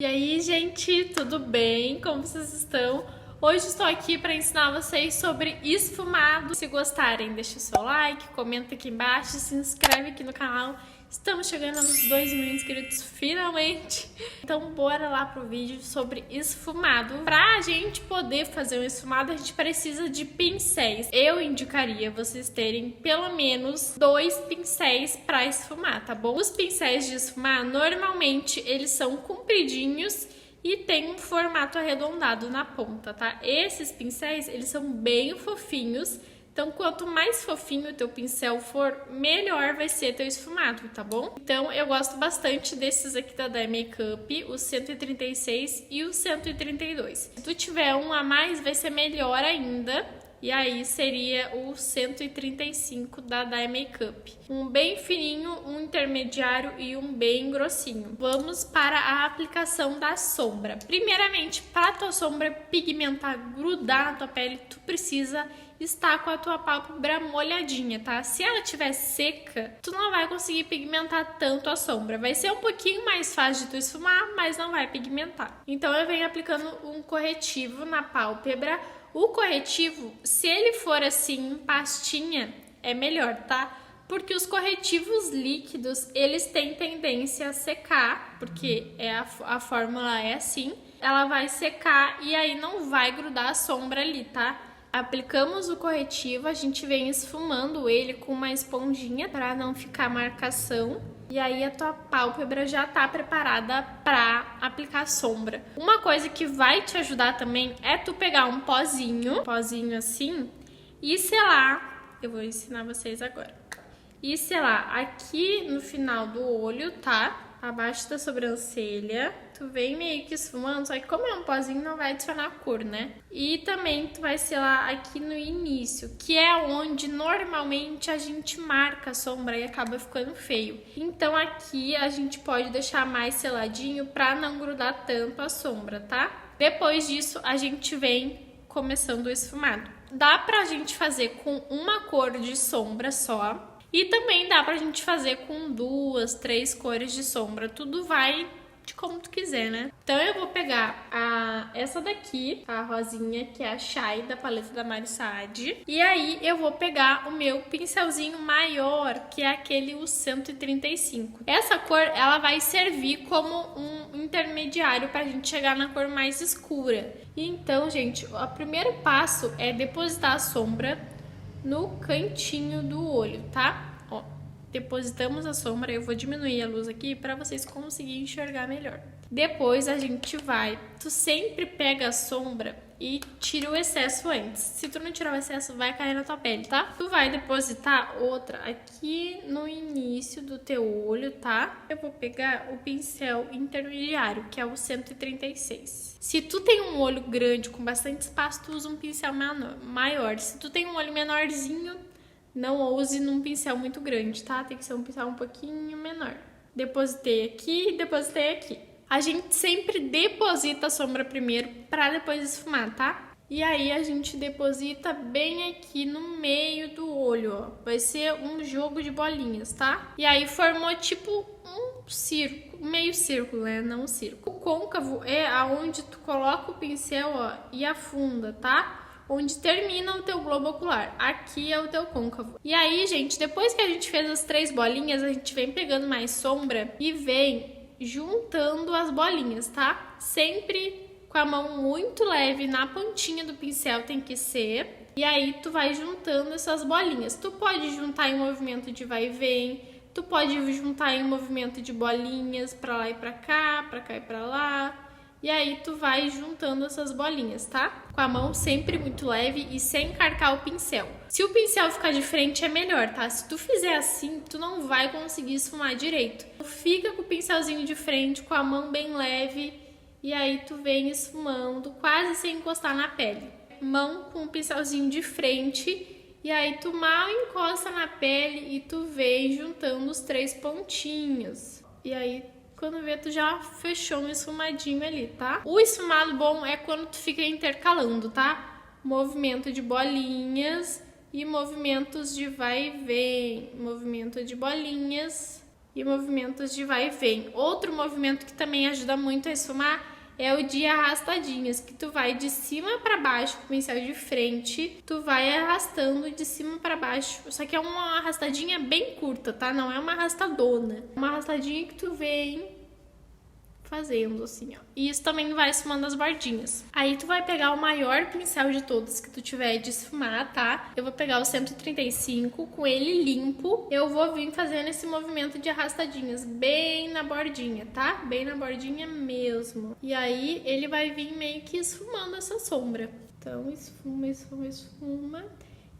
E aí, gente, tudo bem? Como vocês estão? Hoje estou aqui para ensinar vocês sobre esfumado. Se gostarem, deixa o seu like, comenta aqui embaixo, se inscreve aqui no canal. Estamos chegando nos 2.000 inscritos finalmente. Então bora lá pro vídeo sobre esfumado. Pra gente poder fazer um esfumado, a gente precisa de pincéis. Eu indicaria vocês terem pelo menos 2 pincéis para esfumar, tá bom? Os pincéis de esfumar, normalmente, eles são compridinhos e tem um formato arredondado na ponta, tá? Esses pincéis, eles são bem fofinhos. Então, quanto mais fofinho o teu pincel for, melhor vai ser teu esfumado, tá bom? Então, eu gosto bastante desses aqui da Dye Makeup, o 136 e o 132. Se tu tiver um a mais, vai ser melhor ainda. E aí seria o 135 da Dye Makeup. Um bem fininho, um intermediário e um bem grossinho. Vamos para a aplicação da sombra. Primeiramente, para a tua sombra pigmentar, grudar na tua pele, tu precisa estar com a tua pálpebra molhadinha, tá? Se ela estiver seca, tu não vai conseguir pigmentar tanto a sombra. Vai ser um pouquinho mais fácil de tu esfumar, mas não vai pigmentar. Então eu venho aplicando um corretivo na pálpebra. O corretivo, se ele for assim, em pastinha, é melhor, tá? Porque os corretivos líquidos, eles têm tendência a secar, porque a fórmula é assim. Ela vai secar e aí não vai grudar a sombra ali, tá? Aplicamos o corretivo, a gente vem esfumando ele com uma esponjinha para não ficar marcação. E aí a tua pálpebra já tá preparada para aplicar sombra. Uma coisa que vai te ajudar também é tu pegar um pozinho assim, e selar. Eu vou ensinar vocês agora. E selar aqui no final do olho, tá? Abaixo da sobrancelha, tu vem meio que esfumando, só que como é um pozinho não vai adicionar cor, né? E também tu vai selar aqui no início, que é onde normalmente a gente marca a sombra e acaba ficando feio. Então aqui a gente pode deixar mais seladinho pra não grudar tanto a sombra, tá? Depois disso a gente vem começando o esfumado. Dá pra gente fazer com uma cor de sombra só. E também dá pra gente fazer com 2, 3 cores de sombra. Tudo vai de como tu quiser, né? Então eu vou pegar essa daqui, a rosinha, que é a Shy da paleta da Mari Saad. E aí eu vou pegar o meu pincelzinho maior, que é aquele o 135. Essa cor, ela vai servir como um intermediário pra gente chegar na cor mais escura. E então, gente, o primeiro passo é depositar a sombra no cantinho do olho, tá? Ó, depositamos a sombra, eu vou diminuir a luz aqui para vocês conseguirem enxergar melhor. Depois a gente vai, tu sempre pega a sombra e tira o excesso antes. Se tu não tirar o excesso, vai cair na tua pele, tá? Tu vai depositar outra aqui no início do teu olho, tá? Eu vou pegar o pincel intermediário, que é o 136. Se tu tem um olho grande com bastante espaço, tu usa um pincel maior. Se tu tem um olho menorzinho, não use num pincel muito grande, tá? Tem que ser um pincel um pouquinho menor. Depositei aqui. A gente sempre deposita a sombra primeiro para depois esfumar, tá? E aí a gente deposita bem aqui no meio do olho, ó. Vai ser um jogo de bolinhas, tá? E aí formou tipo um círculo, meio círculo, né? Não um círculo. O côncavo é aonde tu coloca o pincel, ó, e afunda, tá? Onde termina o teu globo ocular. Aqui é o teu côncavo. E aí, gente, depois que a gente fez as 3 bolinhas, a gente vem pegando mais sombra e vem juntando as bolinhas, tá? Sempre com a mão muito leve na pontinha do pincel, tem que ser. E aí tu vai juntando essas bolinhas. Tu pode juntar em movimento de vai e vem. Tu pode juntar em movimento de bolinhas pra lá e pra cá e pra lá. E aí tu vai juntando essas bolinhas, tá? Com a mão sempre muito leve e sem encarcar o pincel. Se o pincel ficar de frente é melhor, tá? Se tu fizer assim, tu não vai conseguir esfumar direito. Fica com o pincelzinho de frente, com a mão bem leve, e aí tu vem esfumando quase sem encostar na pele. Mão com o pincelzinho de frente, e aí tu mal encosta na pele e tu vem juntando os 3 pontinhos. E aí quando vê, tu já fechou um esfumadinho ali, tá? O esfumado bom é quando tu fica intercalando, tá? Movimento de bolinhas e movimentos de vai e vem. Movimento de bolinhas e movimentos de vai e vem. Outro movimento que também ajuda muito a esfumar é o de arrastadinhas, que tu vai de cima para baixo com o pincel de frente, tu vai arrastando de cima para baixo. Só que é uma arrastadinha bem curta, tá? Não é uma arrastadona. É uma arrastadinha que tu vem fazendo assim, ó. E isso também vai esfumando as bordinhas. Aí tu vai pegar o maior pincel de todos que tu tiver de esfumar, tá? Eu vou pegar o 135, com ele limpo. Eu vou vir fazendo esse movimento de arrastadinhas bem na bordinha, tá? Bem na bordinha mesmo. E aí ele vai vir meio que esfumando essa sombra. Então esfuma, esfuma, esfuma.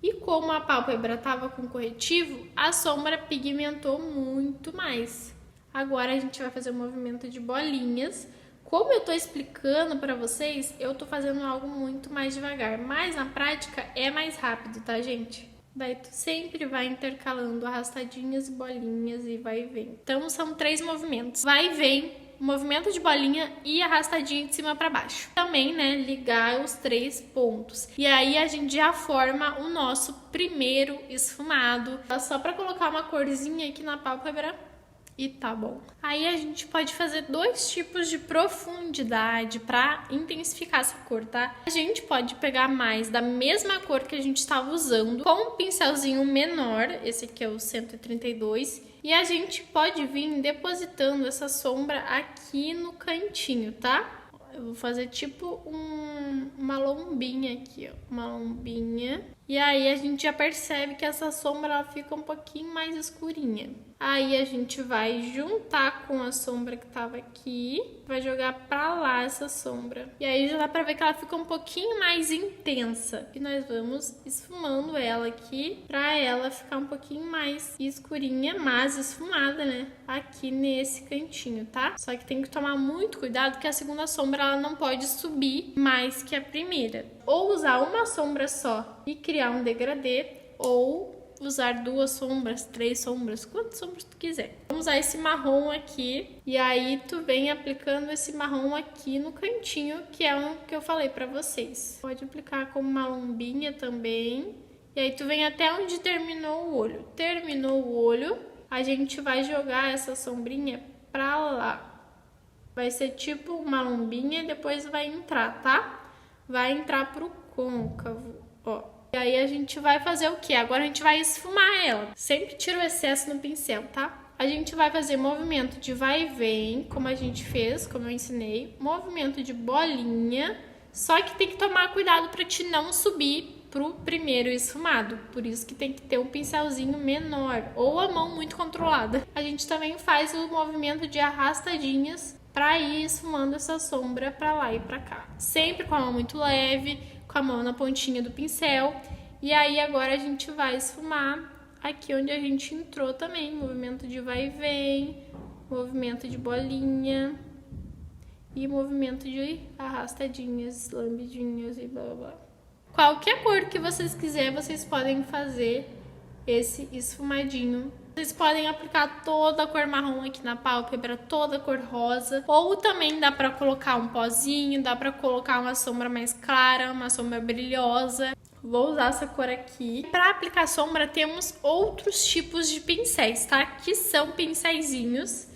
E como a pálpebra tava com corretivo, a sombra pigmentou muito mais. Agora a gente vai fazer o movimento de bolinhas. Como eu tô explicando pra vocês, eu tô fazendo algo muito mais devagar, mas na prática é mais rápido, tá, gente? Daí tu sempre vai intercalando arrastadinhas e bolinhas e vai e vem. Então são 3 movimentos. Vai e vem, movimento de bolinha e arrastadinha de cima pra baixo. Também, né, ligar os 3 pontos. E aí a gente já forma o nosso primeiro esfumado. Só pra colocar uma corzinha aqui na pálpebra. E tá bom. Aí a gente pode fazer 2 tipos de profundidade para intensificar essa cor, tá? A gente pode pegar mais da mesma cor que a gente estava usando com um pincelzinho menor, esse aqui é o 132, e a gente pode vir depositando essa sombra aqui no cantinho, tá? Eu vou fazer tipo uma lombinha aqui, ó, uma lombinha. E aí a gente já percebe que essa sombra ela fica um pouquinho mais escurinha. Aí a gente vai juntar com a sombra que tava aqui, vai jogar pra lá essa sombra. E aí já dá pra ver que ela fica um pouquinho mais intensa. E nós vamos esfumando ela aqui, pra ela ficar um pouquinho mais escurinha, mas esfumada, né? Aqui nesse cantinho, tá? Só que tem que tomar muito cuidado que a segunda sombra ela não pode subir mais que a primeira. Ou usar uma sombra só e criar um degradê, ou usar 2 sombras, 3 sombras, quantas sombras tu quiser. Vamos usar esse marrom aqui e aí tu vem aplicando esse marrom aqui no cantinho, que é o que eu falei pra vocês. Pode aplicar como uma lombinha também. E aí tu vem até onde terminou o olho. Terminou o olho, a gente vai jogar essa sombrinha pra lá. Vai ser tipo uma lombinha e depois vai entrar, tá? Vai entrar pro côncavo, ó. E aí a gente vai fazer o quê? Agora a gente vai esfumar ela. Sempre tira o excesso no pincel, tá? A gente vai fazer movimento de vai e vem, como a gente fez, como eu ensinei. Movimento de bolinha. Só que tem que tomar cuidado para te não subir pro primeiro esfumado. Por isso que tem que ter um pincelzinho menor ou a mão muito controlada. A gente também faz o movimento de arrastadinhas para ir esfumando essa sombra para lá e para cá. Sempre com a mão muito leve, com a mão na pontinha do pincel. E aí agora a gente vai esfumar aqui onde a gente entrou também. Movimento de vai e vem, movimento de bolinha e movimento de arrastadinhas, lambidinhas e blá blá blá. Qualquer cor que vocês quiserem, vocês podem fazer esse esfumadinho. Vocês podem aplicar toda a cor marrom aqui na pálpebra, toda a cor rosa. Ou também dá pra colocar um pozinho, dá pra colocar uma sombra mais clara, uma sombra brilhosa. Vou usar essa cor aqui. Para aplicar sombra, temos outros tipos de pincéis, tá? Que são pincéisinhos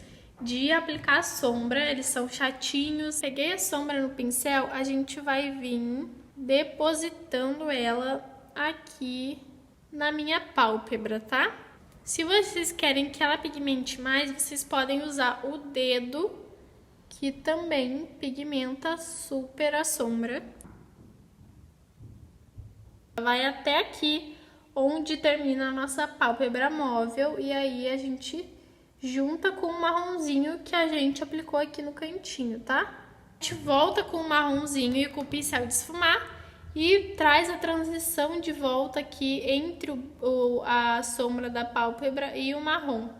de aplicar sombra. Eles são chatinhos. Peguei a sombra no pincel, a gente vai vir depositando ela aqui na minha pálpebra, tá? Se vocês querem que ela pigmente mais, vocês podem usar o dedo, que também pigmenta super a sombra. Vai até aqui, onde termina a nossa pálpebra móvel, e aí a gente junta com o marronzinho que a gente aplicou aqui no cantinho, tá? A gente volta com o marronzinho e com o pincel de esfumar e traz a transição de volta aqui entre a sombra da pálpebra e o marrom.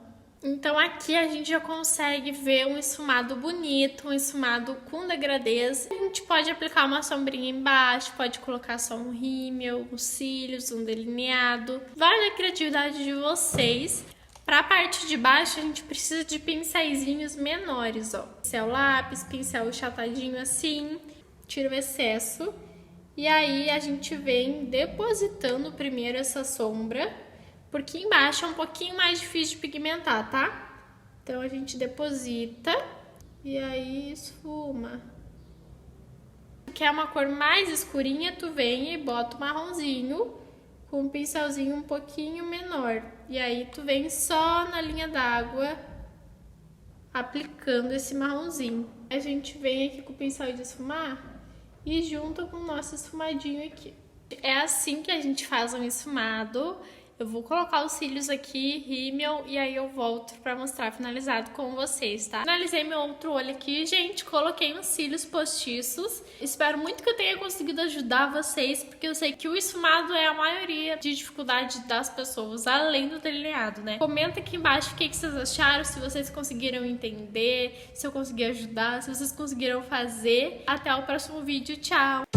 Então aqui a gente já consegue ver um esfumado bonito, um esfumado com degradês. A gente pode aplicar uma sombrinha embaixo, pode colocar só um rímel, uns cílios, um delineado. Vai na criatividade de vocês. Para a parte de baixo a gente precisa de pincéisinhos menores, ó. Pincel lápis, pincel achatadinho assim, tira o excesso. E aí a gente vem depositando primeiro essa sombra, porque embaixo é um pouquinho mais difícil de pigmentar, tá? Então a gente deposita e aí esfuma. Quer uma cor mais escurinha, tu vem e bota o marronzinho com um pincelzinho um pouquinho menor. E aí tu vem só na linha d'água aplicando esse marronzinho. A gente vem aqui com o pincel de esfumar e junta com o nosso esfumadinho aqui. É assim que a gente faz um esfumado. Eu vou colocar os cílios aqui, rímel, e aí eu volto pra mostrar finalizado com vocês, tá? Finalizei meu outro olho aqui, gente, coloquei uns cílios postiços. Espero muito que eu tenha conseguido ajudar vocês, porque eu sei que o esfumado é a maioria de dificuldade das pessoas, além do delineado, né? Comenta aqui embaixo o que vocês acharam, se vocês conseguiram entender, se eu consegui ajudar, se vocês conseguiram fazer. Até o próximo vídeo, tchau!